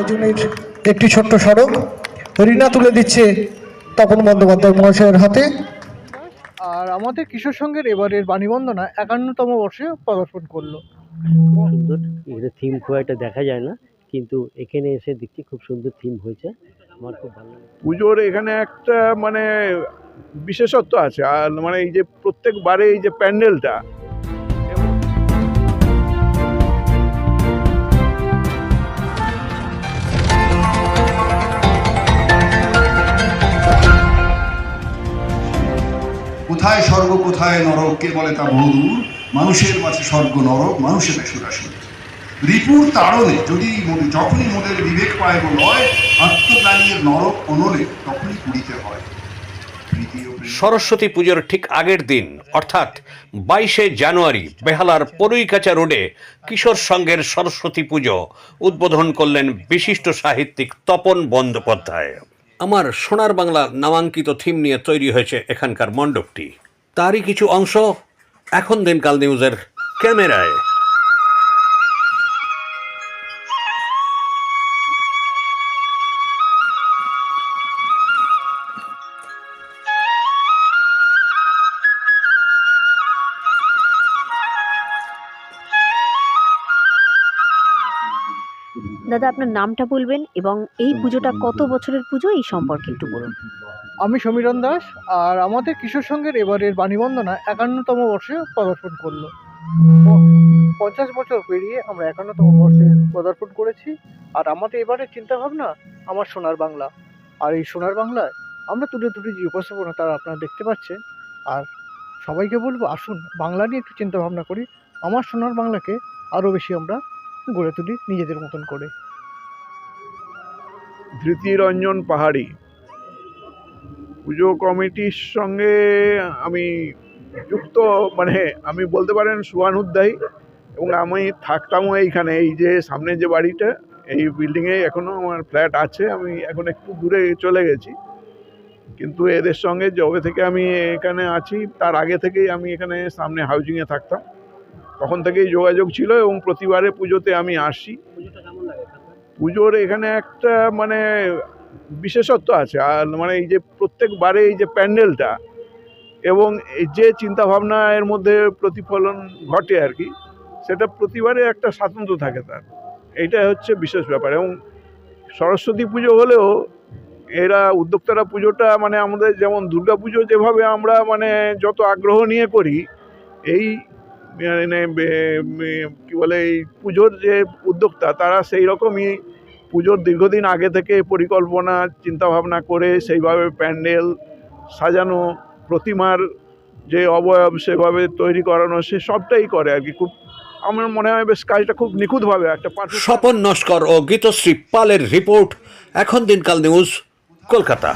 আয়োজনের একটি ছোট্ট স্মারক রিনা তুলে দিচ্ছে তপন বন্দ্যোপাধ্যায় মহাশয়ের হাতে। আর আমাদের কিশোর সংঘের এবারের বাণীবন্দনা 51তম বর্ষে পদার্পণ করলো। সুন্দর, এটা থিম খুব একটা দেখা যায় না, কিন্তু এখানে এসে দেখছি খুব সুন্দর থিম হয়েছে, আমার খুব ভালো লাগে। পুজোর এখানে একটা মানে বিশেষত্ব আছে, আর মানে এই যে প্রত্যেকবারে এই যে প্যান্ডেলটা, কোথায় স্বর্গ কোথায় নরক কে বলে তা বহুদূর, মানুষের মাঝে স্বর্গ নরক মানুষের সুরাসুর। রিপুর তাড়নে যদি যখনই মোদের বিবেক পায় লয়, আত্মপ্রাণীর নরক অনলে তখনই পুরিতে হয়। সরস্বতী পুজোর ঠিক আগের দিন অর্থাৎ 22শে জানুয়ারি বেহালার পরুইকাচা রোডে কিশোর সংঘের সরস্বতী পুজো উদ্বোধন করলেন বিশিষ্ট সাহিত্যিক তপন বন্দ্যোপাধ্যায়। আমার সোনার বাংলা নামাঙ্কিত থিম নিয়ে তৈরি হয়েছে এখানকার মণ্ডপটি, তারই কিছু অংশ এখন দিনকাল নিউজের ক্যামেরায়। দাদা, আপনার নামটা বলবেন এবং এই পুজোটা কত বছরের পুজো এই সম্পর্কে একটু বলুন। আমি সমীরণ দাস, আর আমাদের কিশোর সংঘের এবারের বাণীবন্দনা 51তম বর্ষে পদার্পণ করলো। 50 বছর পেরিয়ে আমরা 51তম বর্ষে পদার্পণ করেছি। আর আমাদের এবারের চিন্তাভাবনা আমার সোনার বাংলা। আর এই সোনার বাংলায় আমরা তুলে যে উপস্থাপনা তারা আপনারা দেখতে পাচ্ছেন। আর সবাইকে বলবো, আসুন বাংলা নিয়ে একটু চিন্তাভাবনা করি, আমার সোনার বাংলাকে আরও বেশি আমরা গড়ে তুলি নিজেদের মতন করে। ধৃতিরঞ্জন পাহাড়ি পুজো কমিটির সঙ্গে আমি যুক্ত, মানে আমি বলতে পারেন শুভানুধ্যায়ী, এবং আমি থাকতামও এইখানে, এই যে সামনে যে বাড়িটা, এই বিল্ডিংয়ে এখনও আমার ফ্ল্যাট আছে। আমি এখন একটু দূরে চলে গেছি, কিন্তু এদের সঙ্গে যবে থেকে আমি এখানে আছি তার আগে থেকেই আমি এখানে সামনে হাউজিংয়ে থাকতাম, তখন থেকেই যোগাযোগ ছিল এবং প্রতিবারে পুজোতে আমি আসি। পুজোর এখানে একটা মানে বিশেষত্ব আছে, আর মানে এই যে প্রত্যেকবারে এই যে প্যান্ডেলটা এবং এই যে চিন্তাভাবনা এর মধ্যে প্রতিফলন ঘটে আর কি, সেটা প্রতিবারে একটা স্বাতন্ত্র্য থাকে তার, এইটা হচ্ছে বিশেষ ব্যাপার। এবং সরস্বতী পুজো হলেও এরা উদ্যোক্তারা পুজোটা মানে আমাদের যেমন দুর্গা পুজো যেভাবে আমরা মানে যত আগ্রহ নিয়ে করি, এই মানে কী বলে এই পুজোর যে উদ্যোক্তা তারা সেই রকমই পুজোর দীর্ঘদিন আগে থেকে পরিকল্পনা চিন্তাভাবনা করে সেইভাবে প্যান্ডেল সাজানো, প্রতিমার যে অবয়ব সেভাবে তৈরি করানো, সে সবটাই করে আর কি। খুব আমার মনে হয় বেশ কাজটা খুব নিখুঁতভাবে একটা স্বপন নস্কর ও গীতশ্রী পালের রিপোর্ট, এখন দিনকাল নিউজ, কলকাতা।